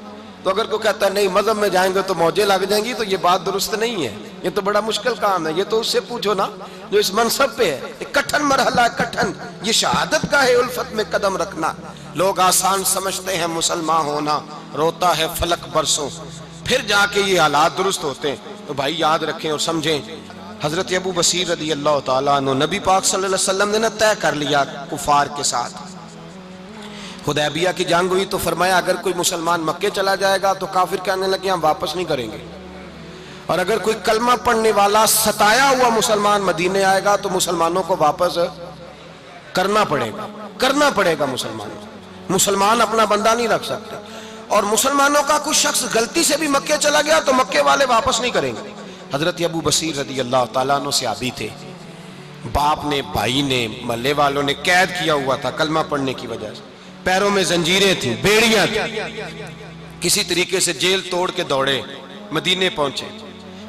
تو اگر کوئی کہتا ہے نہیں مذہب میں جائیں گے تو موجیں لگ جائیں گی، تو یہ بات درست نہیں ہے. یہ تو بڑا مشکل کام ہے. یہ تو اس سے پوچھو نا جو اس منصب پہ ہے. ایک کٹھن مرحلہ ہے، کٹھن. یہ شہادت گاہ الفت میں قدم رکھنا. لوگ آسان سمجھتے ہیں مسلمان ہونا، روتا ہے فلک برسوں، پھر جا کے یہ حالات درست ہوتے ہیں. تو بھائی یاد رکھیں اور سمجھیں. حضرت ابو بصیر رضی اللہ تعالیٰ عنہ، نبی پاک صلی اللہ علیہ وسلم نے طے کر لیا کفار کے ساتھ. حدیبیہ کی جنگ ہوئی تو فرمایا اگر کوئی مسلمان مکے چلا جائے گا تو کافر کہنے لگے ہم واپس نہیں کریں گے، اور اگر کوئی کلمہ پڑھنے والا ستایا ہوا مسلمان مدینے آئے گا تو مسلمانوں کو واپس کرنا پڑے گا، کرنا پڑے گا. مسلمان اپنا بندہ نہیں رکھ سکتے. اور مسلمانوں کا کوئی شخص غلطی سے بھی مکے چلا گیا تو مکے والے واپس نہیں کریں گے. حضرت ابو بصیر رضی اللہ تعالیٰ عنہ صحابی تھے. باپ نے، بھائی نے، محلے والوں نے قید کیا ہوا تھا کلمہ پڑھنے کی وجہ سے. پیروں میں زنجیریں تھیں، بیڑیاں تھیں. کسی طریقے سے جیل توڑ کے دوڑے مدینے پہنچے.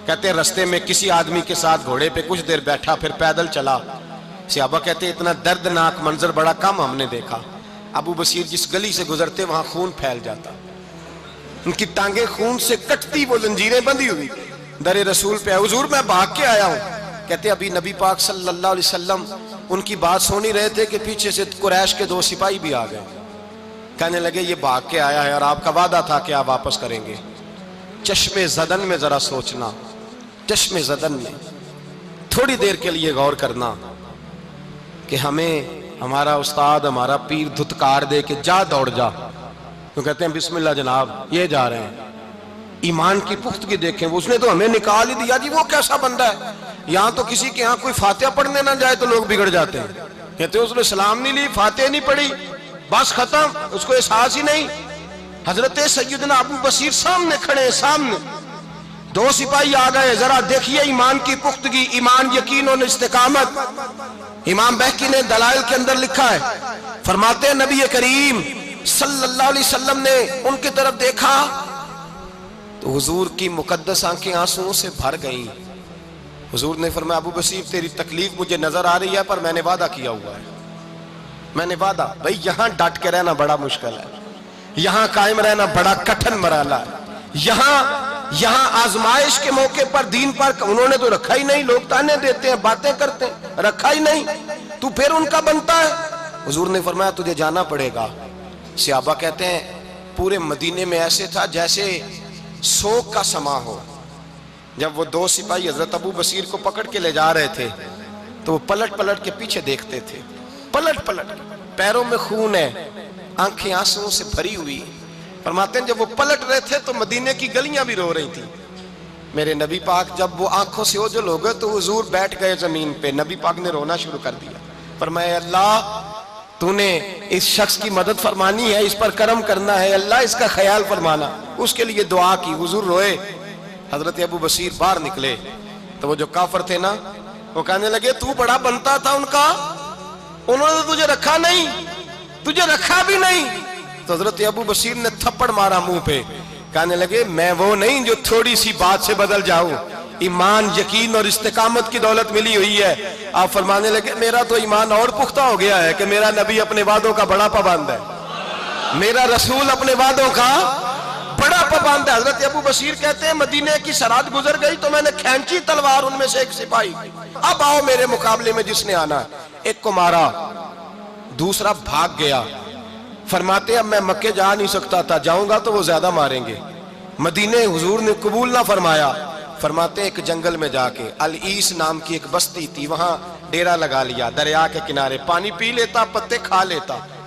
کہتے ہیں رستے میں کسی آدمی کے ساتھ گھوڑے پہ کچھ دیر بیٹھا پھر پیدل چلا. صحابہ کہتے ہیں اتنا دردناک منظر بڑا کم ہم نے دیکھا. ابو بصیر جس گلی سے گزرتے وہاں خون پھیل جاتا، ان کی ٹانگیں خون سے کٹتی، وہ زنجیریں بندھی ہوئی. در رسول پہ حضور میں بھاگ کے آیا ہوں. کہتے ابھی نبی پاک صلی اللہ علیہ وسلم ان کی بات سن ہی رہے تھے کہ پیچھے سے قریش کے 2 سپاہی بھی آ گئے. کہنے لگے یہ بھاگ کے آیا ہے اور آپ کا وعدہ تھا کہ آپ واپس کریں گے. چشم زدن میں ذرا سوچنا، چشم زدن میں تھوڑی دیر کے لیے غور کرنا کہ ہمیں ہمارا استاد، ہمارا پیر دھتکار دے کہ جا دوڑ جا، تو کہتے ہیں بسم اللہ جناب یہ جا رہے ہیں. ایمان کی پختگی دیکھیں. اس نے تو ہمیں نکال ہی دیا جی. وہ کیسا بندہ ہے. یہاں تو کسی کے یہاں کوئی فاتحہ پڑھنے نہ جائے تو لوگ بگڑ جاتے ہیں. کہتے ہیں اس نے سلام نہیں لی، فاتحہ نہیں پڑھی، بس ختم، اس کو احساس ہی نہیں. حضرت سیدنا ابو بصیر سامنے کھڑے، سامنے 2 سپاہی آ گئے. ذرا دیکھیے ایمان کی پختگی، ایمان، یقین اور استقامت. امام بہقی نے دلائل کے اندر لکھا ہے، فرماتے ہیں نبی کریم صلی اللہ علیہ وسلم نے ان کی طرف دیکھا تو حضور کی مقدس آنکھیں آنسوؤں سے بھر گئیں. حضور نے فرمایا ابو بصیر تیری تکلیف مجھے نظر آ رہی ہے پر میں نے وعدہ کیا ہوا ہے. میں نے وعدہ. بھئی یہاں ڈٹ کے رہنا بڑا مشکل ہے، یہاں قائم رہنا بڑا کٹھن مرحلہ ہے. یہاں آزمائش کے موقع پر دین پر انہوں نے تو رکھا ہی نہیں. لوگ تانے دیتے ہیں، باتیں کرتے ہیں، رکھا ہی نہیں. تو پھر ان کا بنتا ہے. حضور نے فرمایا تجھے جانا پڑے گا. صحابہ کہتے ہیں پورے مدینے میں ایسے تھا جیسے سوگ کا سما ہو. جب وہ 2 سپاہی حضرت ابو بصیر کو پکڑ کے لے جا رہے تھے تو وہ پلٹ پلٹ کے پیچھے دیکھتے تھے، پلٹ پلٹ. پیروں میں خون ہے، آنکھیں آنسوؤں سے بھری ہوئی. فرماتے ہیں جب وہ پلٹ رہے تھے تو مدینے کی گلیاں بھی رو رہی تھیں. میرے نبی پاک جب وہ آنکھوں سے اوجھل ہو گئے تو حضور بیٹھ گئے زمین پہ. نبی پاک نے رونا شروع کر دیا. فرمایا اللہ تو نے اس شخص کی مدد فرمانی ہے، اس پر کرم کرنا ہے، اللہ اس کا خیال فرمانا. اس کے لیے دعا کی. حضور روئے. حضرت ابو بصیر باہر نکلے تو وہ جو کافر تھے نا وہ کہنے لگے تو بڑا بنتا تھا ان کا، انہوں نے تجھے رکھا نہیں، تجھے رکھا بھی نہیں. تو حضرت ابو بصیر نے تھپڑ مارا منہ پہ. کہنے لگے میں وہ نہیں جو تھوڑی سی بات سے بدل جاؤں. ایمان، یقین اور استقامت کی دولت ملی ہوئی ہے. آپ فرمانے لگے میرا تو ایمان اور پختہ ہو گیا ہے کہ میرا نبی اپنے وعدوں کا بڑا پابند ہے، میرا رسول اپنے وعدوں کا بڑا پابند ہے. حضرت ابو بصیر کہتے ہیں مدینے کی سرحد گزر گئی تو میں نے کھینچی تلوار ان میں سے ایک سپاہی، اب آؤ میرے مقابلے میں جس نے آنا ہے. ایک کو مارا، دوسرا بھاگ گیا. فرماتے ہیں اب میں مکے جا نہیں سکتا تھا، جاؤں گا تو وہ زیادہ ماریں گے. مدینے حضور نے قبول نہ فرمایا. فرماتے ہیں ایک جنگل میں جا کے العیس نام کی ایک بستی تھی، وہاں ڈیرا لگا لیا. دریا کے کنارے پانی پی لیتا، پتے کھا لیتا.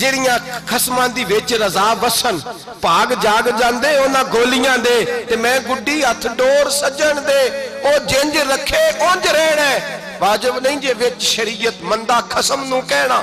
ਜਿਹੜੀਆਂ ਖਸਮਾਂ ਦੀ ਵਿੱਚ ਰਜ਼ਾ ਵਸਣ ਭਾਗ ਜਾਗ ਜਾਂਦੇ ਉਹਨਾਂ ਗੋਲੀਆਂ ਦੇ ਤੇ ਮੈਂ ਗੁੱਡੀ ਹੱਥ ਡੋਰ ਸੱਜਣ ਦੇ ਉਹ ਜਿੰਜ ਰੱਖੇ ਉੰਜ ਰਹਿਣਾ ਵਾਜਬ ਨਹੀਂ ਜੇ ਵਿੱਚ ਸ਼ਰੀਅਤ ਮੰਦਾ ਖਸਮ ਨੂੰ ਕਹਿਣਾ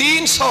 300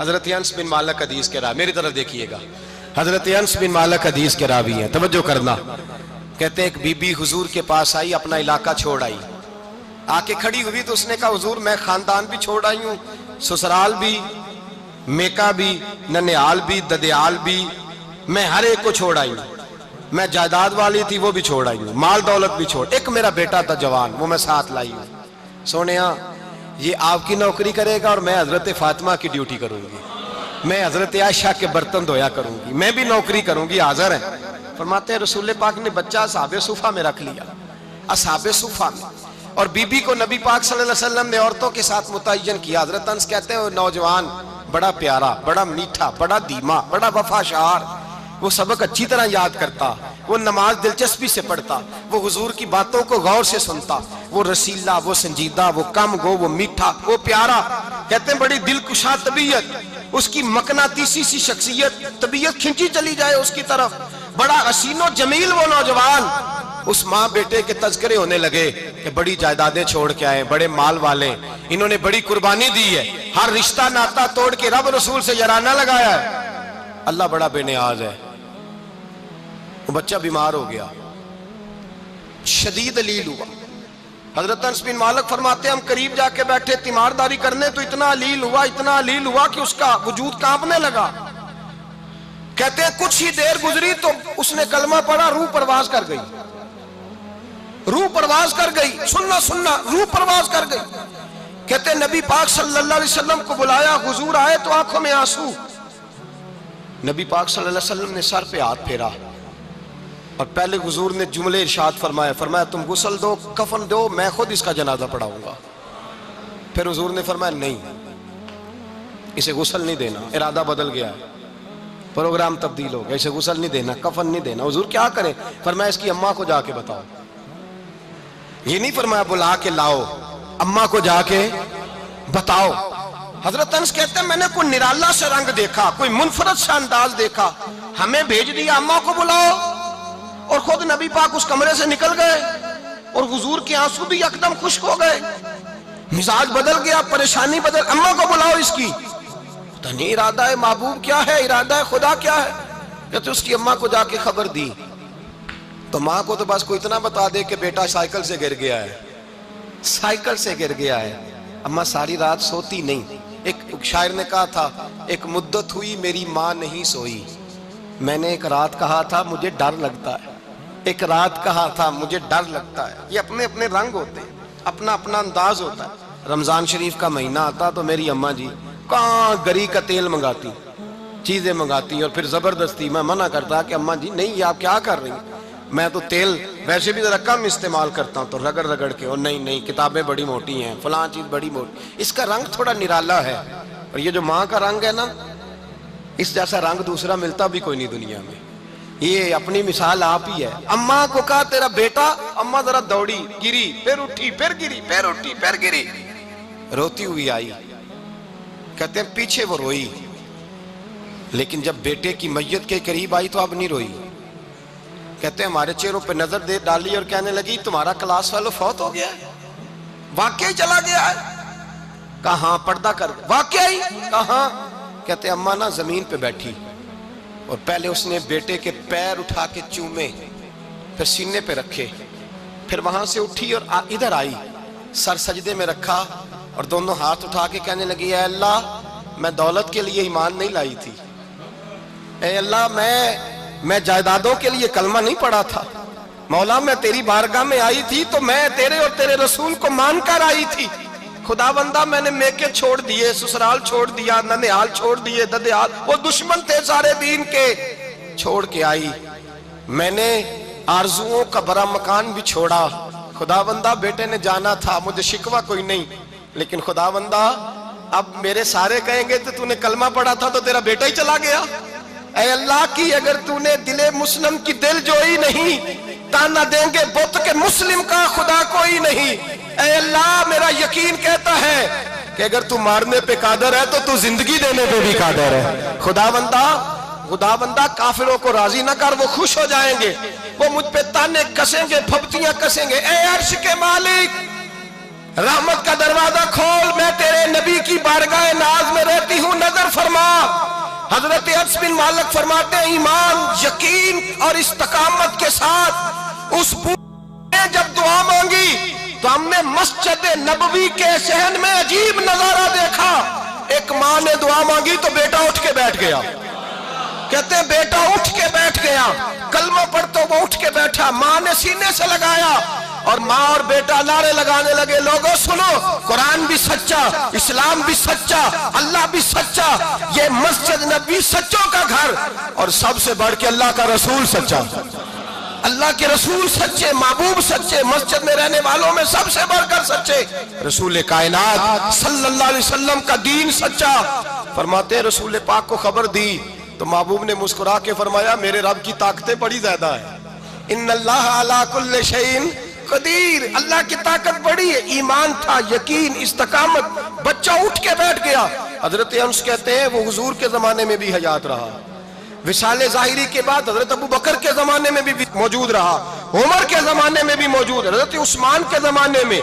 حضرت انس بن مالک حدیث کے راوی، میری طرف دیکھیے گا، حضرت انس بن مالک حدیث کے راوی ہیں، توجہ کرنا۔ کہتے ہیں ایک بی بی حضور کے پاس آئی، اپنا علاقہ چھوڑ آئی، آ کے کھڑی ہوئی تو اس نے کہا حضور میں خاندان بھی چھوڑ آئی ہوں، سسرال بھی، میکا بھی، ننیال بھی، ددیال بھی، میں ہر ایک کو چھوڑ آئی ہوں، میں جائیداد والی تھی وہ بھی چھوڑ آئی ہوں، مال دولت بھی چھوڑ، ایک میرا بیٹا تھا جوان وہ میں ساتھ لائی ہوں۔ سونیا یہ آپ کی نوکری کرے گا اور میں حضرت فاطمہ کی ڈیوٹی کروں گی، میں حضرت عائشہ کے برتن دھویا کروں گی، میں بھی نوکری کروں گی، حاضر ہیں۔ فرماتے ہیں رسول پاک نے بچہ اصحاب صفہ میں رکھ لیا، اصحاب صفہ میں، اور بی بی کو نبی پاک صلی اللہ علیہ وسلم نے عورتوں کے ساتھ متعین کیا۔ حضرت انس کہتے ہیں وہ نوجوان بڑا پیارا، بڑا میٹھا، بڑا دھیما، بڑا وفاشار، وہ سبق اچھی طرح یاد کرتا، وہ نماز دلچسپی سے پڑھتا، وہ حضور کی باتوں کو غور سے سنتا، وہ رسیلا، وہ سنجیدہ، وہ کم گو، وہ میٹھا، وہ پیارا۔ کہتے ہیں بڑی دلکشا طبیعت، اس کی مقناطیسی سی شخصیت، طبیعت کھنچی چلی جائے اس کی طرف، بڑا حسین و جمیل وہ نوجوان۔ اس ماں بیٹے کے تذکرے ہونے لگے کہ بڑی جائیدادیں چھوڑ کے آئے، بڑے مال والے، انہوں نے بڑی قربانی دی ہے، ہر رشتہ ناتا توڑ کے رب رسول سے یارانہ لگایا ہے، اللہ بڑا بے نیاز ہے۔ وہ بچہ بیمار ہو گیا، شدید علیل ہوا۔ حضرت انس بن مالک فرماتے ہیں ہم قریب جا کے بیٹھے تیمارداری کرنے تو اتنا علیل ہوا کہ اس کا وجود کانپنے لگا۔ کہتے ہیں کچھ ہی دیر گزری تو اس نے کلمہ پڑھا، روح پرواز کر گئی، روح پرواز کر گئی، سننا روح پرواز کر گئی۔ کہتے ہیں نبی پاک صلی اللہ علیہ وسلم کو بلایا، حضور آئے تو آنکھوں میں آنسو۔ نبی پاک صلی اللہ علیہ وسلم نے سر پہ ہاتھ پھیرا اور پہلے حضور نے جملے ارشاد فرمایا تم غسل دو، کفن دو، میں خود اس کا جنازہ پڑھاؤں گا۔ پھر حضور نے فرمایا نہیں، اسے غسل نہیں دینا، ارادہ بدل گیا ہے، پروگرام تبدیل ہو گیا، اسے غسل نہیں دینا، کفن نہیں دینا۔ حضور کیا کریں؟ فرمایا اس کی اماں کو جا کے بتاؤ۔ یہ نہیں فرمایا بلا کے لاؤ، اماں کو جا کے بتاؤ۔ حضرت انس کہتے ہیں میں نے کوئی نرالا سے رنگ دیکھا، کوئی منفرد سا انداز دیکھا، ہمیں بھیج دیا اماں کو بلاؤ، اور خود نبی پاک اس کمرے سے نکل گئے اور حضور کے آنسو بھی یکدم خشک ہو گئے، مزاج بدل گیا، پریشانی بدل، اماں کو بلاؤ اس کی۔ پتہ نہیں ارادہ ہے محبوب کیا ہے، ارادہ ہے خدا کیا ہے۔ کہتے اس کی اماں کو جا کے خبر دی تو ماں کو تو بس کوئی اتنا بتا دے کہ بیٹا سائیکل سے گر گیا ہے، سائیکل سے گر گیا ہے۔ اماں ساری رات سوتی نہیں۔ ایک شاعر نے کہا تھا ایک مدت ہوئی میری ماں نہیں سوئی، میں نے ایک رات کہا تھا مجھے ڈر لگتا ہے، ایک رات کہا تھا مجھے ڈر لگتا ہے۔ یہ اپنے اپنے رنگ ہوتے ہیں، اپنا اپنا انداز ہوتا ہے۔ رمضان شریف کا مہینہ آتا تو میری اماں جی کہاں گری کا تیل منگاتی، چیزیں منگاتی، اور پھر زبردستی میں منع کرتا کہ اماں جی نہیں یہ آپ کیا کر رہی ہیں، میں تو تیل ویسے بھی ذرا کم استعمال کرتا ہوں، تو رگڑ رگڑ کے، اور نہیں کتابیں بڑی موٹی ہیں، فلاں چیز بڑی موٹی، اس کا رنگ تھوڑا نرالا ہے۔ اور یہ جو ماں کا رنگ ہے نا، اس جیسا رنگ دوسرا ملتا بھی کوئی نہیں دنیا میں۔ یہ اپنی مثال آپ ہی ہے۔ اماں کو کہا تیرا بیٹا، اماں ذرا دوڑی، گری، پھر اٹھی، پھر گری، پھر اٹھی، پھر گری، روتی ہوئی آئی۔ کہتے ہیں پیچھے وہ روئی، لیکن جب بیٹے کی میت کے قریب آئی تو اب نہیں روئی۔ کہتے ہیں ہمارے چہروں پہ نظر دے ڈالی اور کہنے لگی تمہارا کلاس فیلو فوت ہو گیا ہے، واقعی چلا گیا ہے؟ کہاں پردہ کر، واقعی کہاں؟ کہتے ہیں اماں نا زمین پہ بیٹھی اور پہلے اس نے بیٹے کے پیر اٹھا کے چومے، پھر سینے پہ رکھے، پھر وہاں سے اٹھی اور ادھر آئی، سر سجدے میں رکھا اور دونوں ہاتھ اٹھا کے کہنے لگی اے اللہ میں دولت کے لیے ایمان نہیں لائی تھی، اے اللہ میں جائیدادوں کے لیے کلمہ نہیں پڑھا تھا، مولا میں تیری بارگاہ میں آئی تھی تو میں تیرے اور تیرے رسول کو مان کر آئی تھی، خدا بندہ میں نے میکے چھوڑ دیے، سسرال چھوڑ دیا، ننیال چھوڑ دیے، ددیال، وہ دشمن تھے سارے دین کے، چھوڑ کے آئی، میں نے آرزوؤں کا بڑا مکان بھی چھوڑا، خدا بندہ بیٹے نے جانا تھا، مجھے شکوہ کوئی نہیں، لیکن خدا بندہ اب میرے سارے کہیں گے تو نے کلمہ پڑھا تھا تو تیرا بیٹا ہی چلا گیا، اے اللہ کی اگر تو نے دل مسلم کی دل جوئی نہیں، تانا دیں گے بت کے مسلم کا خدا کوئی نہیں، اے اللہ میرا یقین کہتا ہے کہ اگر تو مارنے پہ قادر ہے تو زندگی دینے پہ بھی قادر ہے، خدا بندہ کافروں کو راضی نہ کر، وہ خوش ہو جائیں گے، وہ مجھ پہ تانے کسیں گے، پھپتیاں کسیں گے، اے عرش کے مالک، رحمت کا دروازہ کھول، میں تیرے نبی کی بارگاہ ناز میں رہتی ہوں، نظر فرما۔ حضرت انس بن مالک فرماتے ہیں ایمان، یقین اور استقامت کے ساتھ اس نے جب دعا مانگی تو ہم نے مسجد نبوی کے صحن میں عجیب نظارہ دیکھا۔ ایک ماں نے دعا مانگی تو بیٹا اٹھ کے بیٹھ گیا، کہتے ہیں بیٹا اٹھ کے بیٹھ گیا، کلمہ پڑھ تو وہ اٹھ کے بیٹھا، ماں نے سینے سے لگایا اور ماں اور بیٹا نعرے لگانے لگے، لوگوں سنو، قرآن بھی سچا، اسلام بھی سچا، اللہ بھی سچا، یہ مسجد نبوی سچوں کا گھر، اور سب سے بڑھ کے اللہ کا رسول سچا، اللہ کے رسول سچے، محبوب سچے، مسجد میں رہنے والوں میں سب سے بڑھ کر سچے، رسول کائنات صلی اللہ علیہ وسلم کا دین سچا۔ فرماتے ہیں رسول پاک کو خبر دی تو محبوب نے مسکرا کے فرمایا میرے رب کی طاقتیں بڑی زیادہ ہیں، ان اللہ علی کل شیء قدیر، اللہ کی طاقت بڑی ہے۔ ایمان تھا، یقین، استقامت، بچہ اٹھ کے بیٹھ گیا۔ حضرت انس کہتے ہیں وہ حضور کے زمانے میں بھی حیات رہا، وصال ظاہری کے بعد حضرت ابو بکر کے زمانے میں بھی موجود رہا، عمر کے زمانے میں بھی موجود، حضرت عثمان کے زمانے میں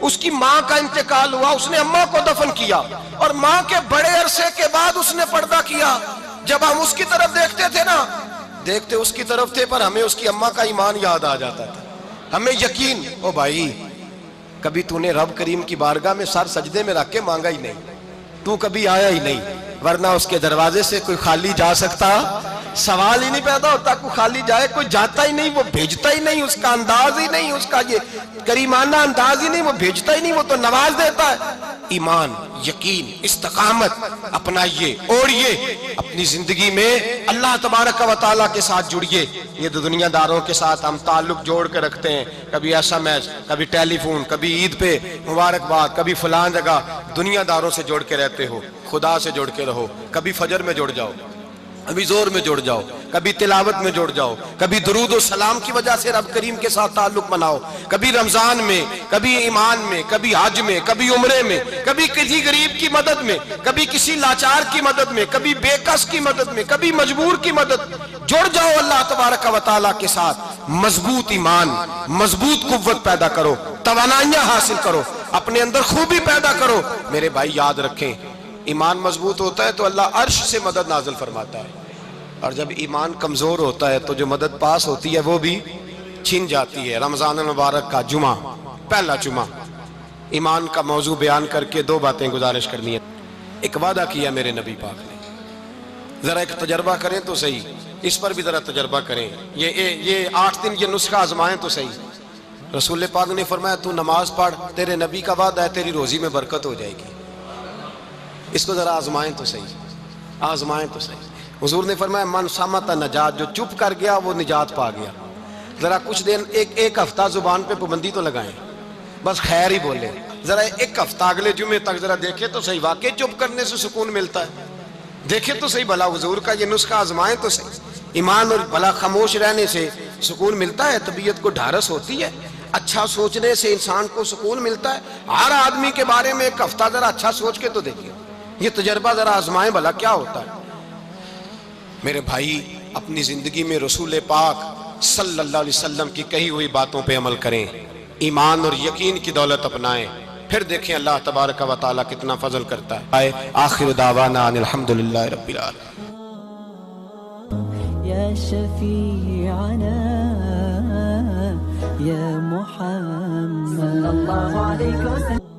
اس کی ماں کا انتقال ہوا، اس نے اماں کو دفن کیا، اور ماں کے بڑے عرصے کے بعد اس نے پردہ کیا۔ جب ہم اس کی طرف دیکھتے تھے نا، دیکھتے اس کی طرف تھے پر ہمیں اس کی اماں کا ایمان یاد آ جاتا تھا، ہمیں یقین، او بھائی کبھی تو نے رب کریم کی بارگاہ میں سر سجدے میں رکھ کے مانگا ہی نہیں، تو کبھی آیا ہی نہیں، ورنہ اس کے دروازے سے کوئی خالی جا سکتا، سوال ہی نہیں پیدا ہوتا، کوئی خالی جائے، کوئی جاتا ہی نہیں، وہ بھیجتا ہی نہیں، اس کا انداز ہی نہیں، اس کا یہ کریمانہ انداز ہی نہیں، وہ بھیجتا ہی نہیں، وہ تو نواز دیتا ہے۔ ایمان، یقین، استقامت اپنائیے، اوڑھیے، اپنی زندگی میں اللہ تبارک و تعالیٰ کے ساتھ جڑیے۔ یہ دنیا داروں کے ساتھ ہم تعلق جوڑ کے رکھتے ہیں، کبھی SMS، کبھی ٹیلی فون، کبھی عید پہ مبارکباد، کبھی فلان جگہ، دنیا داروں سے جوڑ کے رہتے ہو، خدا سے جوڑ کے رہو، کبھی فجر میں جڑ جاؤ، کبھی زور میں جڑ جاؤ، کبھی تلاوت میں جڑ جاؤ، کبھی درود و سلام کی وجہ سے رب کریم کے ساتھ تعلق بناؤ، کبھی رمضان میں، کبھی ایمان میں، کبھی حج میں، کبھی عمرے میں، کبھی کسی غریب کی مدد میں، کبھی کسی لاچار کی مدد میں، کبھی بے کس کی مدد میں، کبھی مجبور کی مدد، جڑ جاؤ اللہ تبارک و تعالیٰ کے ساتھ، مضبوط ایمان، مضبوط قوت پیدا کرو، توانائیاں حاصل کرو، اپنے اندر خوبی پیدا کرو۔ میرے بھائی یاد رکھیں، ایمان مضبوط ہوتا ہے تو اللہ عرش سے مدد نازل فرماتا ہے، اور جب ایمان کمزور ہوتا ہے تو جو مدد پاس ہوتی ہے وہ بھی چھن جاتی ہے۔ رمضان المبارک کا جمعہ، پہلا جمعہ، ایمان کا موضوع بیان کر کے دو باتیں گزارش کرنی ہے۔ ایک وعدہ کیا میرے نبی پاک نے، ذرا ایک تجربہ کریں تو صحیح، اس پر بھی ذرا تجربہ کریں، یہ 8 دن یہ نسخہ آزمائیں تو صحیح۔ رسول پاک نے فرمایا تو نماز پڑھ، تیرے نبی کا وعدہ ہے تیری روزی میں برکت ہو جائے گی، اس کو ذرا آزمائیں تو صحیح، آزمائیں تو صحیح۔ حضور نے فرمایا من صمت نجات، جو چپ کر گیا وہ نجات پا گیا۔ ذرا کچھ دن ایک ہفتہ زبان پہ پابندی تو لگائیں، بس خیر ہی بولیں، ذرا ایک ہفتہ اگلے جمعے تک ذرا دیکھیں تو صحیح، واقعی چپ کرنے سے سکون ملتا ہے، دیکھیں تو صحیح بھلا حضور کا یہ نسخہ آزمائیں تو صحیح۔ ایمان اور بھلا خاموش رہنے سے سکون ملتا ہے، طبیعت کو ڈھارس ہوتی ہے، اچھا سوچنے سے انسان کو سکون ملتا ہے۔ ہر آدمی کے بارے میں ایک ہفتہ ذرا اچھا سوچ کے تو دیکھیں، یہ تجربہ ذرا آزمائیں بھلا کیا ہوتا ہے۔ میرے بھائی اپنی زندگی میں رسول پاک صلی اللہ علیہ وسلم کی کہی ہوئی باتوں پہ عمل کریں، ایمان اور یقین کی دولت اپنائیں، پھر دیکھیں اللہ تبارک و تعالیٰ کتنا فضل کرتا ہے۔ آخر دعوانا ان الحمدللہ رب العالمین۔ يا شفيعنا يا محمد صلى الله عليه وسلم